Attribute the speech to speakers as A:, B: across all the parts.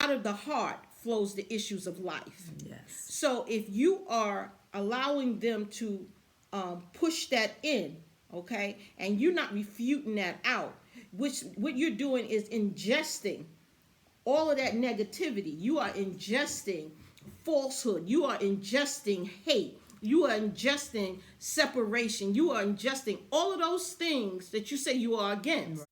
A: out of the heart flows the issues of life.
B: Yes.
A: So if you are allowing them to push that in, okay, and you're not refuting that out, which what you're doing is ingesting all of that negativity. You are ingesting falsehood. You are ingesting hate. You are ingesting separation. You are ingesting all of those things that you say you are against.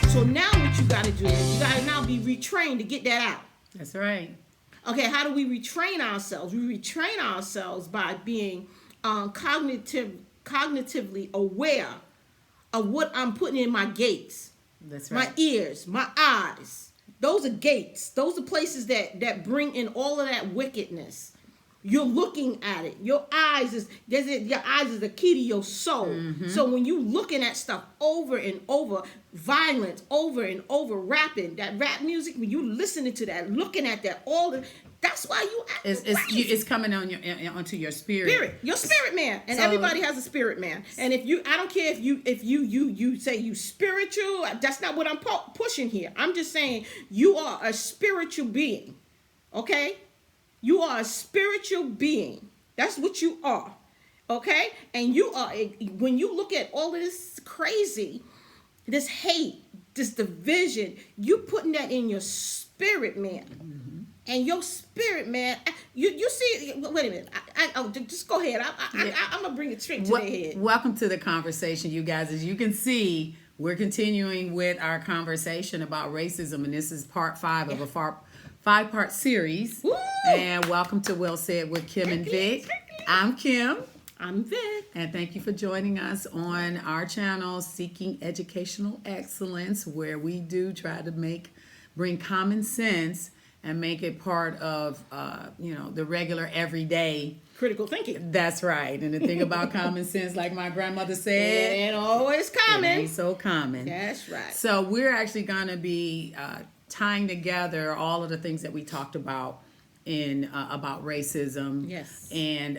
A: So now what you got to do is you got to now be retrained to get that out.
B: That's right.
A: Okay, how do we retrain ourselves? We retrain ourselves by being cognitively aware of what I'm putting in my gates.
B: That's right.
A: My ears, my eyes. Those are gates. Those are places that bring in all of that wickedness. You're looking at it. Your eyes is the key to your soul. Mm-hmm. So when you looking at stuff over and over, violence over and over, rapping, that rap music, when you listening to that, looking at that, that's why you act
B: it's coming on onto your spirit.
A: Your spirit man. And so, everybody has a spirit man. And I don't care if you say you spiritual, that's not what I'm pushing here. I'm just saying you are a spiritual being. Okay? You are a spiritual being. That's what you are. Okay? And you are, when you look at all of this crazy, this hate, this division, you putting that in your spirit, man. Mm-hmm. And your spirit, man, you see, wait a minute. Just go ahead. I'm going to bring it straight to their head.
B: Welcome to the conversation, you guys. As you can see, we're continuing with our conversation about racism, and this is part 5 of a 5-part series. Woo! And welcome to Well Said with Kim and Vic. I'm Kim.
A: I'm Vic.
B: And thank you for joining us on our channel, Seeking Educational Excellence, where we do try to bring common sense and make it part of, the regular everyday
A: critical thinking.
B: That's right. And the thing about common sense, like my grandmother said,
A: it ain't always common.
B: It ain't so common.
A: That's right.
B: So we're actually going to be tying together all of the things that we talked about in about racism.
A: Yes.
B: And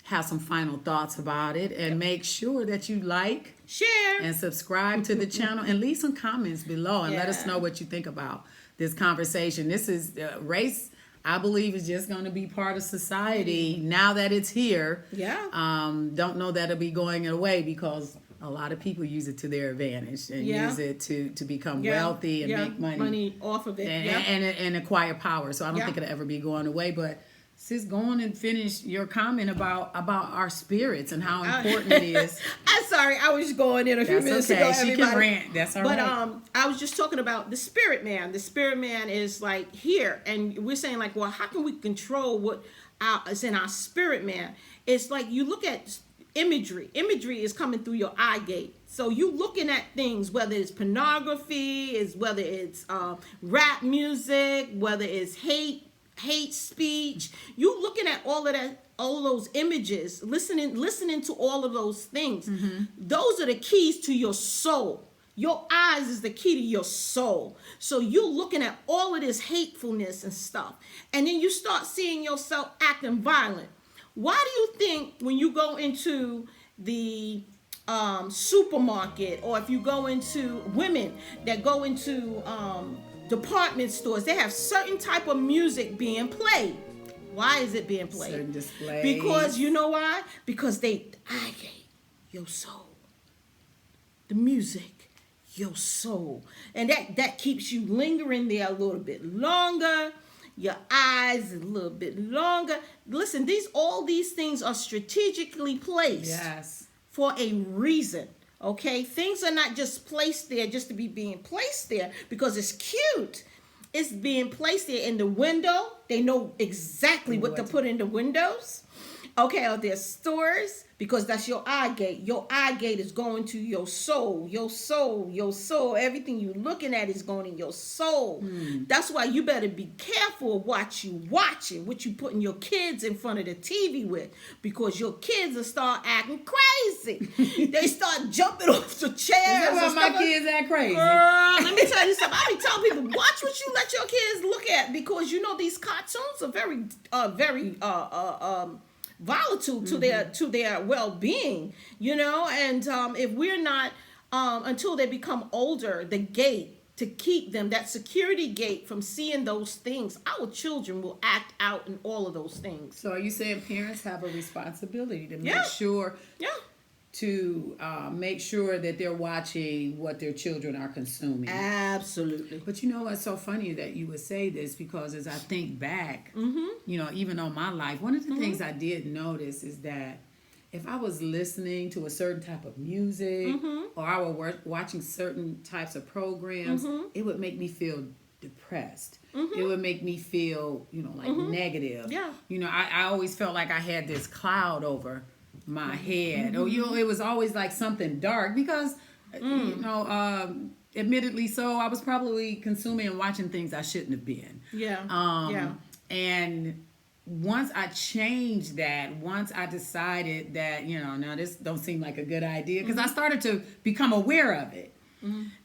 B: have some final thoughts about it, and make sure that you like,
A: share,
B: and subscribe to the channel, and leave some comments below and let us know what you think about this conversation. This is race, I believe, is just going to be part of society now that it's here.
A: Yeah.
B: Don't know that it'll be going away, because a lot of people use it to their advantage and use it to become wealthy and make
A: money off of it
B: and acquire power. So I don't think it'll ever be going away. But sis, go on and finish your comment about our spirits and how important it is.
A: I'm sorry, I was just going in a few minutes ago.
B: She can rant. That's all right.
A: But I was just talking about the spirit man. The spirit man is like here, and we're saying like, well, how can we control what is in our spirit man? It's like you look at imagery. Imagery is coming through your eye gate. So you looking at things, whether it's pornography, whether it's rap music, whether it's hate speech. You looking at all of that, all of those images, listening to all of those things. Mm-hmm. Those are the keys to your soul. Your eyes is the key to your soul. So you're looking at all of this hatefulness and stuff, and then you start seeing yourself acting violent. Why do you think when you go into the supermarket, or if you go into women that go into department stores, they have certain type of music being played? Why is it being played?
B: Certain displays.
A: Because you know why? Because they irrigate your soul. The music, your soul. And that keeps you lingering there a little bit longer. Your eyes a little bit longer. Listen, all these things are strategically placed for a reason. Okay, things are not just placed there just to be being placed there because it's cute. It's being placed there in the window. They know exactly what to put in the windows. Okay, or their stores, because that's your eye gate. Your eye gate is going to your soul, your soul, your soul. Everything you're looking at is going in your soul. That's why you better be careful of what you watching, what you putting your kids in front of the TV with, because your kids will start acting crazy. They start jumping off the chairs. Is
B: that why my kids act crazy?
A: Girl, let me tell you something. I be telling people, watch what you let your kids look at, because you know these cartoons are very volatile to their well-being, and if we're not until they become older, the gate to keep them, that security gate from seeing those things, our children will act out in all of those things.
B: So are you saying parents have a responsibility to make
A: Yeah.
B: sure
A: Yeah.
B: to make sure that they're watching what their children are consuming?
A: Absolutely.
B: But you know what's so funny that you would say this, because as I think back, you know, even on my life, one of the things I did notice is that if I was listening to a certain type of music or I was watching certain types of programs, it would make me feel depressed. It would make me feel, you know, like negative.
A: Yeah.
B: You know, I always felt like I had this cloud over my head. Or, you know, it was always like something dark because, you know, admittedly so, I was probably consuming and watching things I shouldn't have been.
A: Yeah. Yeah.
B: And once I changed that, once I decided that, you know, now this don't seem like a good idea, because I started to become aware of it.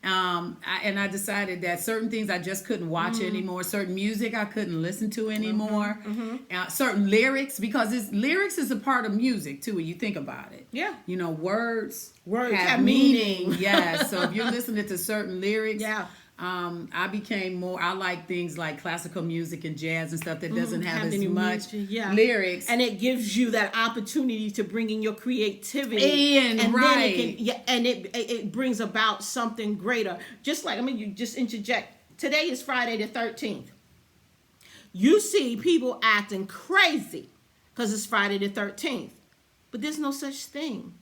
B: And I decided that certain things I just couldn't watch anymore, certain music I couldn't listen to anymore, certain lyrics, because lyrics is a part of music too when you think about it.
A: Yeah.
B: You know, words
A: have
B: meaning.
A: meaning.
B: Yes. So if you're listening to certain lyrics,
A: Yeah.
B: I became more, I like things like classical music and jazz and stuff that doesn't have as
A: any
B: much
A: music, yeah.
B: lyrics.
A: And it gives you that opportunity to bring in your creativity.
B: And right.
A: Then it brings about something greater. Just like, I mean, you just interject. Today is Friday the 13th. You see people acting crazy because it's Friday the 13th. But there's no such thing.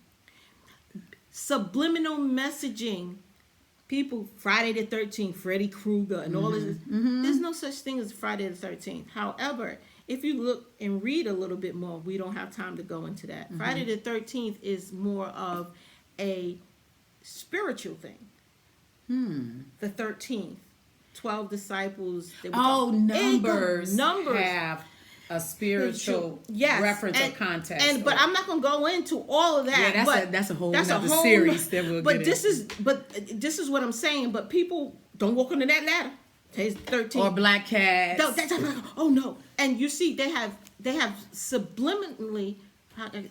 A: Subliminal messaging. People, Friday the 13th, Freddy Krueger and all of this. There's no such thing as Friday the 13th. However, if you look and read a little bit more, we don't have time to go into that. Friday the 13th is more of a spiritual thing. The 13th, 12 disciples.
B: Numbers
A: numbers
B: have a spiritual reference or context.
A: But I'm not going to go into all of that.
B: Yeah, that's a whole other series that we'll get into.
A: But this is what I'm saying. But people don't walk under that ladder. Today's 13.
B: Or black cats.
A: Oh no! And you see, they have subliminally.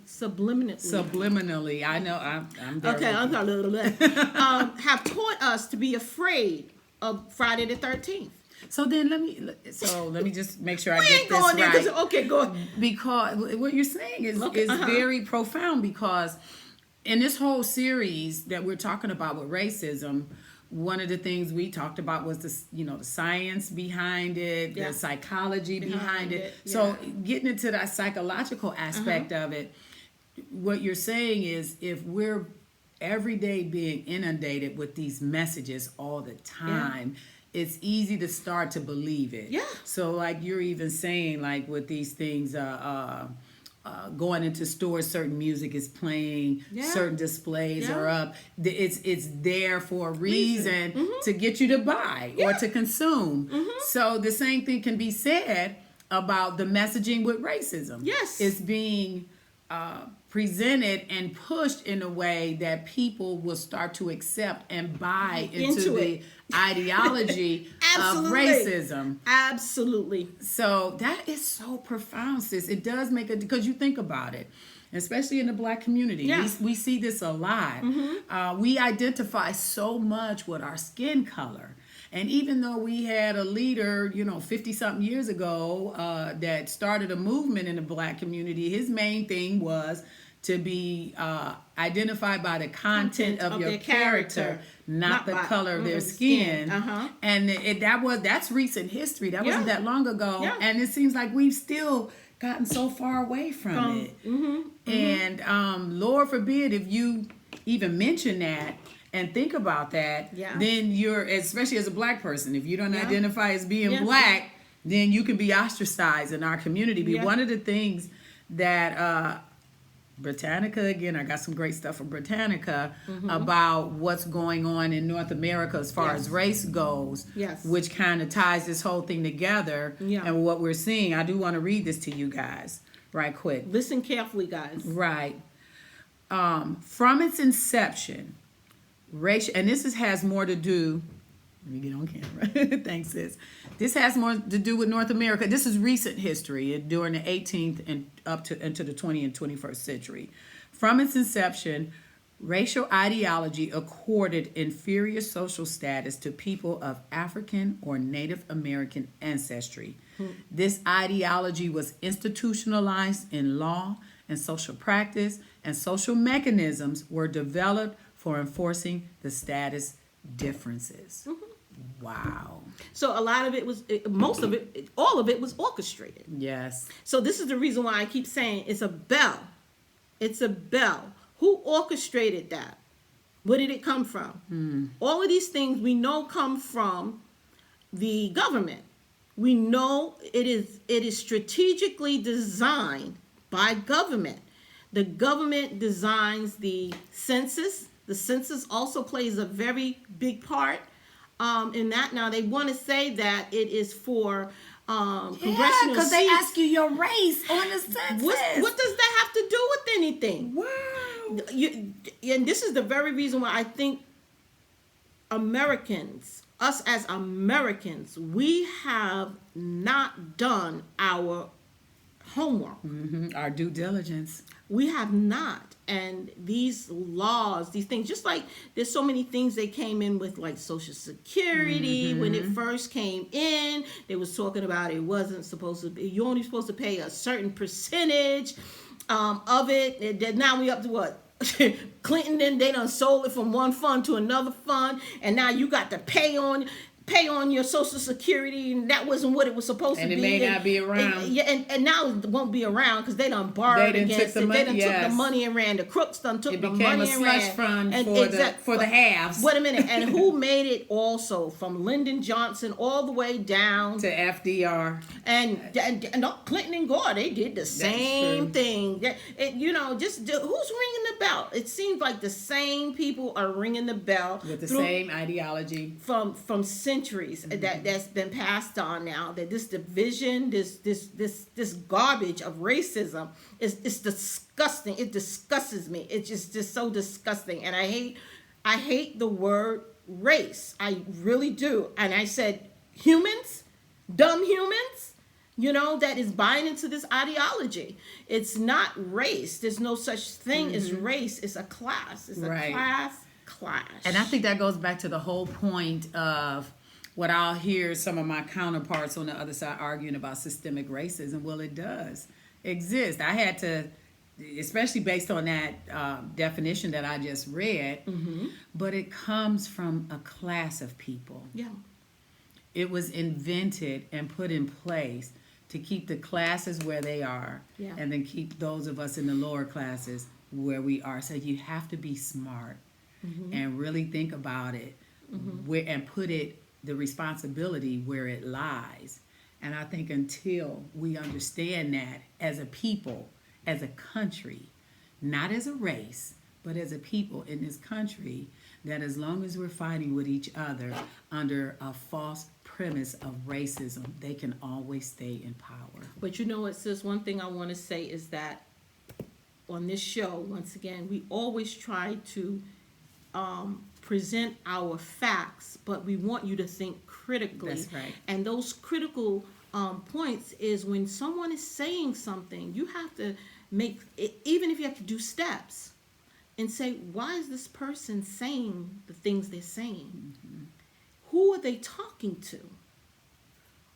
B: Subliminally, I know. I'm there.
A: Okay, I'm a little bit. Have taught us to be afraid of Friday the 13th.
B: So then let me just make sure I
A: We
B: get
A: ain't
B: this
A: going there.
B: right.
A: Okay, go ahead.
B: Because what you're saying is very profound, because in this whole series that we're talking about with racism, one of the things we talked about was the science behind it, the psychology behind it.
A: Yeah.
B: So getting into that psychological aspect of it, what you're saying is if we're every day being inundated with these messages all the time, it's easy to start to believe it.
A: Yeah.
B: So like you're even saying, like with these things, going into stores, certain music is playing, certain displays are up. It's there for a reason to get you to buy or to consume. So the same thing can be said about the messaging with racism.
A: Yes.
B: It's being presented and pushed in a way that people will start to accept and buy into the ideology of racism.
A: Absolutely.
B: So that is so profound, sis. It does make it, because you think about it, especially in the black community.
A: Yeah.
B: We see this a lot. We identify so much with our skin color. And even though we had a leader, 50-something years ago that started a movement in the black community, his main thing was to be identified by the content of your character, not the color of their skin. And that's recent history. That wasn't that long ago.
A: Yeah.
B: And it seems like we've still gotten so far away from it. And Lord forbid if you even mention that and think about that, then you're, especially as a black person, if you don't identify as being black, then you can be ostracized in our community. But one of the things that Britannica, again, I got some great stuff from Britannica about what's going on in North America as far as race goes, which kind of ties this whole thing together. And what we're seeing, I do want to read this to you guys right quick.
A: Listen carefully, guys.
B: Right. From its inception, racial, and this has more to do, let me get on camera. Thanks, sis. This has more to do with North America. This is recent history during the 18th and up to into the 20th and 21st century. From its inception, Racial ideology accorded inferior social status to people of African or Native American ancestry. This ideology was institutionalized in law and social practice, and social mechanisms were developed for enforcing the status differences. Wow.
A: So a lot of it was, most of it, all of it was orchestrated.
B: Yes.
A: So this is the reason why I keep saying it's a bell. It's a bell. Who orchestrated that? Where did it come from? All of these things we know come from the government. We know it is strategically designed by government. The government designs the census. The census also plays a very big part in that. Now they want to say that it is for congressional
B: because they
A: seats.
B: ask you your race on the census.
A: What does that have to do with anything?
B: Wow.
A: And this is the very reason why I think Americans, us as Americans, we have not done our homework.
B: Our due diligence.
A: We have not. And these laws, these things, just like there's so many things they came in with, like Social Security. When it first came in, they was talking about it wasn't supposed to be, you're only supposed to pay a certain percentage of it. And now we up to what? Clinton, then they done sold it from one fund to another fund, and now you got to pay on your Social Security, and that wasn't what it was supposed to be.
B: And it may not be around.
A: And now it won't be around because they done borrowed against it. They done took the money and ran. The crooks done took the money and ran.
B: It became a slush fund for the haves.
A: Wait a minute. And who made it also? From Lyndon Johnson all the way down
B: to FDR.
A: And Clinton and Gore, they did the same thing. Who's ringing the bell? It seems like the same people are ringing the bell.
B: With the same ideology.
A: From centuries that's been passed on now, that this division, this garbage of racism is disgusting. It disgusts me. It's just so disgusting. And I hate the word race. I really do. And I said humans, dumb humans, that is buying into this ideology. It's not race. There's no such thing as race. It's a class. It's a class.
B: And I think that goes back to the whole point of what I'll hear some of my counterparts on the other side arguing about systemic racism. Well, it does exist. I had to, especially based on that definition that I just read, but it comes from a class of people.
A: Yeah.
B: It was invented and put in place to keep the classes where they are, and then keep those of us in the lower classes where we are. So you have to be smart and really think about it and put the responsibility where it lies. And I think until we understand that as a people, as a country, not as a race, but as a people in this country, that as long as we're fighting with each other under a false premise of racism, they can always stay in power.
A: But you know what, sis, one thing I want to say is that on this show, once again, we always try to present our facts, but we want you to think critically.
B: That's right.
A: And those critical points is when someone is saying something, you have to make it, even if you have to do steps and say, why is this person saying the things they're saying? Who are they talking to?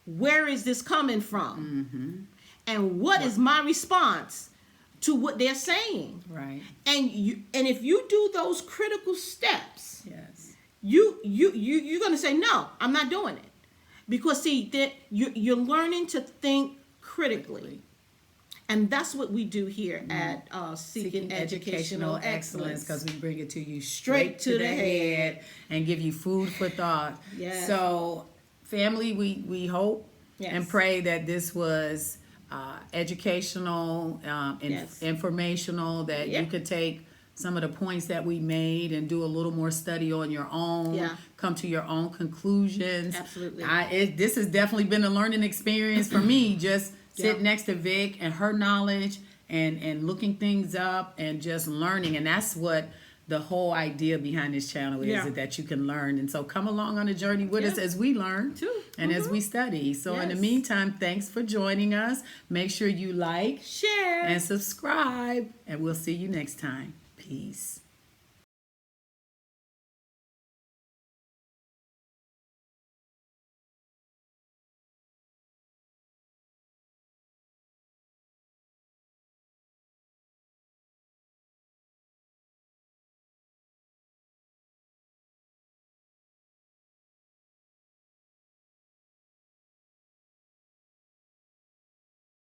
A: Where is this coming from? And what is my response to what they're saying?
B: Right.
A: And if you do those critical steps,
B: yes,
A: you're gonna say, no, I'm not doing it, because see that you're learning to think critically. And that's what we do here at Seeking Educational Excellence,
B: because we bring it to you straight to the head and give you food for thought.
A: Yes.
B: So, family, we hope and pray that this was educational, informational, that you could take some of the points that we made and do a little more study on your own, come to your own conclusions.
A: Absolutely.
B: This has definitely been a learning experience for me, just sit next to Vic and her knowledge and looking things up and just learning. And that's what the whole idea behind this channel is, that you can learn. And so come along on a journey with us as we learn and as we study. So in the meantime, thanks for joining us. Make sure you like,
A: share,
B: and subscribe. And we'll see you next time. Peace.